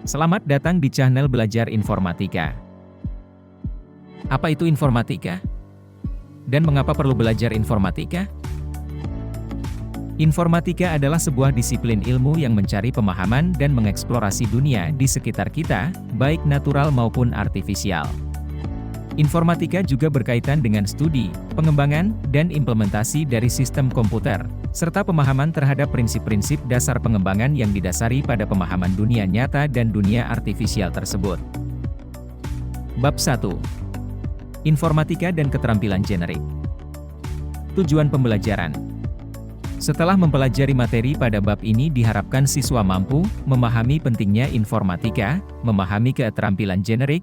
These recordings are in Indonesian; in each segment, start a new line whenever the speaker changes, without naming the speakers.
Selamat datang di channel Belajar Informatika. Apa itu informatika? Dan mengapa perlu belajar informatika? Informatika adalah sebuah disiplin ilmu yang mencari pemahaman dan mengeksplorasi dunia di sekitar kita, baik natural maupun artifisial. Informatika juga berkaitan dengan studi, pengembangan, dan implementasi dari sistem komputer, serta pemahaman terhadap prinsip-prinsip dasar pengembangan yang didasari pada pemahaman dunia nyata dan dunia artifisial tersebut. Bab 1. Informatika dan keterampilan generik. Tujuan pembelajaran. Setelah mempelajari materi pada bab ini diharapkan siswa mampu memahami pentingnya informatika, memahami keterampilan generik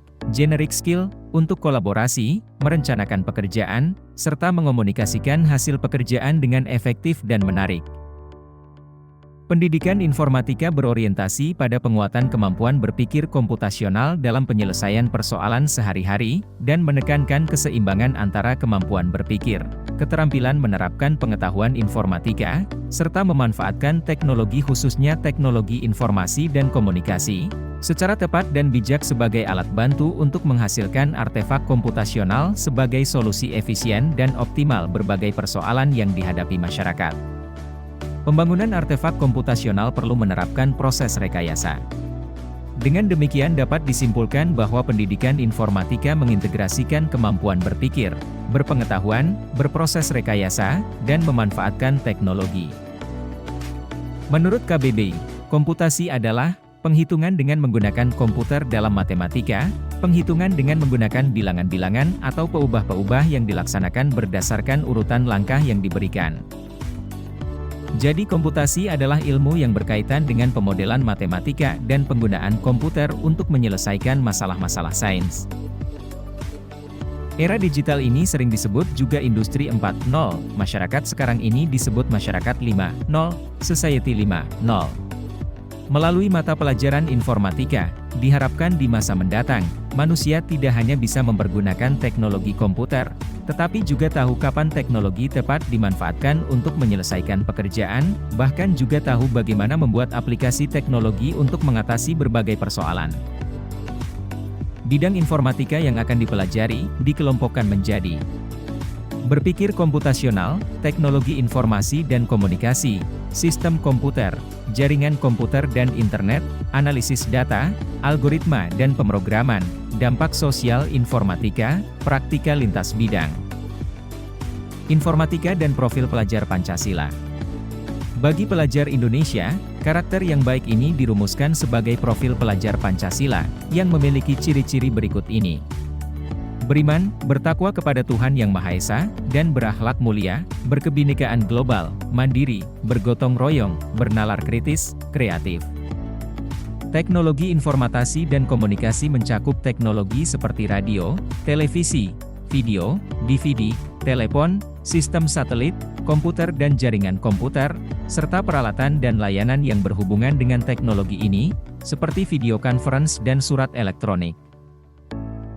skill, untuk kolaborasi, merencanakan pekerjaan, serta mengomunikasikan hasil pekerjaan dengan efektif dan menarik. Pendidikan informatika berorientasi pada penguatan kemampuan berpikir komputasional dalam penyelesaian persoalan sehari-hari, dan menekankan keseimbangan antara kemampuan berpikir, keterampilan menerapkan pengetahuan informatika, serta memanfaatkan teknologi khususnya teknologi informasi dan komunikasi, secara tepat dan bijak sebagai alat bantu untuk menghasilkan artefak komputasional sebagai solusi efisien dan optimal berbagai persoalan yang dihadapi masyarakat. Pembangunan artefak komputasional perlu menerapkan proses rekayasa. Dengan demikian dapat disimpulkan bahwa pendidikan informatika mengintegrasikan kemampuan berpikir, berpengetahuan, berproses rekayasa, dan memanfaatkan teknologi. Menurut KBBI, komputasi adalah penghitungan dengan menggunakan komputer dalam matematika, penghitungan dengan menggunakan bilangan-bilangan atau peubah-peubah yang dilaksanakan berdasarkan urutan langkah yang diberikan. Jadi komputasi adalah ilmu yang berkaitan dengan pemodelan matematika dan penggunaan komputer untuk menyelesaikan masalah-masalah sains. Era digital ini sering disebut juga Industri 4.0, masyarakat sekarang ini disebut Masyarakat 5.0, Society 5.0. Melalui mata pelajaran informatika, diharapkan di masa mendatang, manusia tidak hanya bisa mempergunakan teknologi komputer, tetapi juga tahu kapan teknologi tepat dimanfaatkan untuk menyelesaikan pekerjaan, bahkan juga tahu bagaimana membuat aplikasi teknologi untuk mengatasi berbagai persoalan. Bidang informatika yang akan dipelajari, dikelompokkan menjadi berpikir komputasional, teknologi informasi dan komunikasi, sistem komputer, jaringan komputer dan internet, analisis data, algoritma dan pemrograman, dampak sosial informatika, praktika lintas bidang. Informatika dan profil pelajar Pancasila. Bagi pelajar Indonesia, karakter yang baik ini dirumuskan sebagai profil pelajar Pancasila, yang memiliki ciri-ciri berikut ini. Beriman, bertakwa kepada Tuhan Yang Maha Esa, dan berakhlak mulia, berkebinekaan global, mandiri, bergotong royong, bernalar kritis, kreatif. Teknologi informasi dan komunikasi mencakup teknologi seperti radio, televisi, video, DVD, telepon, sistem satelit, komputer dan jaringan komputer, serta peralatan dan layanan yang berhubungan dengan teknologi ini, seperti video conference dan surat elektronik.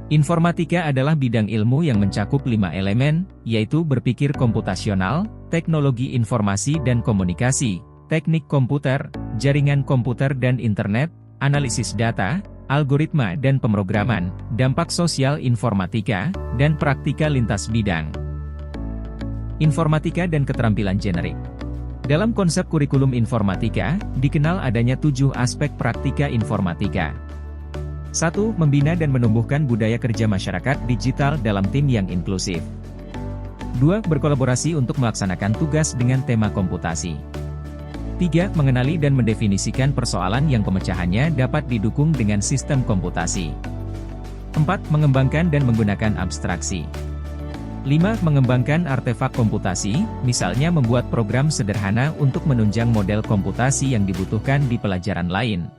Informatika adalah bidang ilmu yang mencakup 5 elemen, yaitu berpikir komputasional, teknologi informasi dan komunikasi, teknik komputer, jaringan komputer dan internet, analisis data, algoritma dan pemrograman, dampak sosial informatika, dan praktika lintas bidang. Informatika dan keterampilan generik. Dalam konsep kurikulum informatika, dikenal adanya 7 aspek praktika informatika. 1. Membina dan menumbuhkan budaya kerja masyarakat digital dalam tim yang inklusif. 2. Berkolaborasi untuk melaksanakan tugas dengan tema komputasi. 3. Mengenali dan mendefinisikan persoalan yang pemecahannya dapat didukung dengan sistem komputasi. 4. Mengembangkan dan menggunakan abstraksi. 5. Mengembangkan artefak komputasi, misalnya membuat program sederhana untuk menunjang model komputasi yang dibutuhkan di pelajaran lain.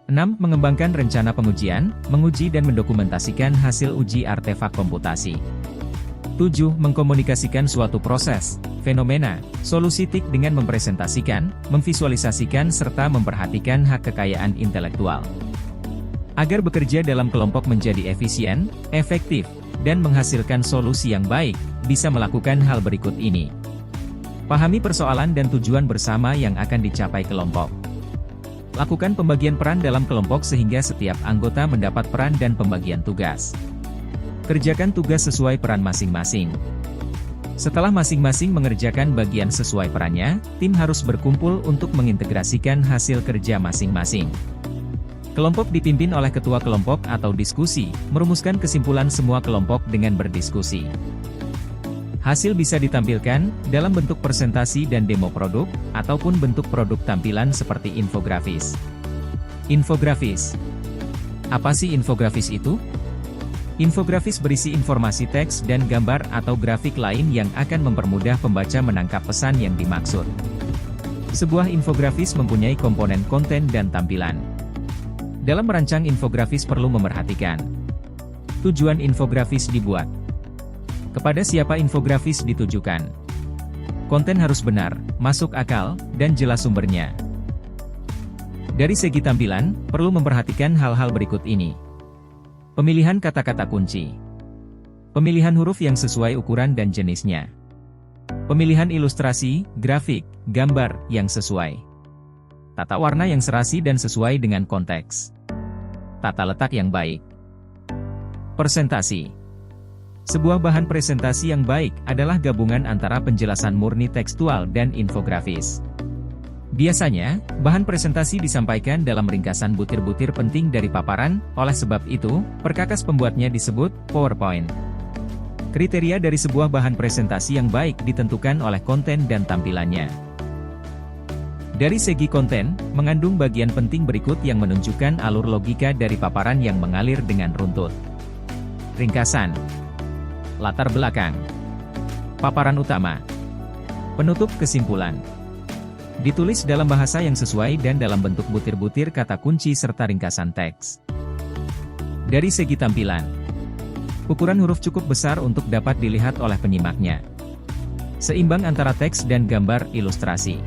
6. Mengembangkan rencana pengujian, menguji dan mendokumentasikan hasil uji artefak komputasi. 7. Mengkomunikasikan suatu proses, fenomena, solusi TIK dengan mempresentasikan, memvisualisasikan serta memperhatikan hak kekayaan intelektual. Agar bekerja dalam kelompok menjadi efisien, efektif, dan menghasilkan solusi yang baik, bisa melakukan hal berikut ini. Pahami persoalan dan tujuan bersama yang akan dicapai kelompok. Lakukan pembagian peran dalam kelompok sehingga setiap anggota mendapat peran dan pembagian tugas. Kerjakan tugas sesuai peran masing-masing. Setelah masing-masing mengerjakan bagian sesuai perannya, tim harus berkumpul untuk mengintegrasikan hasil kerja masing-masing. Kelompok dipimpin oleh ketua kelompok atau diskusi, merumuskan kesimpulan semua kelompok dengan berdiskusi. Hasil bisa ditampilkan dalam bentuk presentasi dan demo produk, ataupun bentuk produk tampilan seperti infografis. Infografis. Apa sih infografis itu? Infografis berisi informasi teks dan gambar atau grafik lain yang akan mempermudah pembaca menangkap pesan yang dimaksud. Sebuah infografis mempunyai komponen konten dan tampilan. Dalam merancang infografis perlu memerhatikan tujuan infografis dibuat, kepada siapa infografis ditujukan, konten harus benar, masuk akal, dan jelas sumbernya. Dari segi tampilan, perlu memperhatikan hal-hal berikut ini. Pemilihan kata-kata kunci, pemilihan huruf yang sesuai ukuran dan jenisnya, pemilihan ilustrasi, grafik, gambar yang sesuai, tata warna yang serasi dan sesuai dengan konteks, tata letak yang baik. Presentasi. Sebuah bahan presentasi yang baik adalah gabungan antara penjelasan murni tekstual dan infografis. Biasanya, bahan presentasi disampaikan dalam ringkasan butir-butir penting dari paparan, oleh sebab itu, perkakas pembuatnya disebut PowerPoint. Kriteria dari sebuah bahan presentasi yang baik ditentukan oleh konten dan tampilannya. Dari segi konten, mengandung bagian penting berikut yang menunjukkan alur logika dari paparan yang mengalir dengan runtut. Ringkasan, latar belakang, paparan utama, penutup, kesimpulan. Ditulis dalam bahasa yang sesuai dan dalam bentuk butir-butir kata kunci serta ringkasan teks. Dari segi tampilan, ukuran huruf cukup besar untuk dapat dilihat oleh penyimaknya. Seimbang antara teks dan gambar ilustrasi.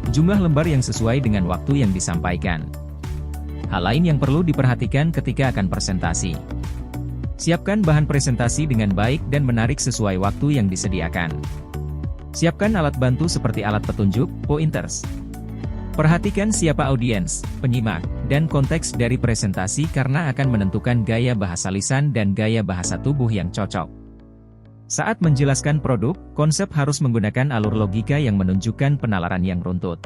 Jumlah lembar yang sesuai dengan waktu yang disampaikan. Hal lain yang perlu diperhatikan ketika akan presentasi. Siapkan bahan presentasi dengan baik dan menarik sesuai waktu yang disediakan. Siapkan alat bantu seperti alat petunjuk, pointers. Perhatikan siapa audiens, penyimak, dan konteks dari presentasi karena akan menentukan gaya bahasa lisan dan gaya bahasa tubuh yang cocok. Saat menjelaskan produk, konsep harus menggunakan alur logika yang menunjukkan penalaran yang runtut.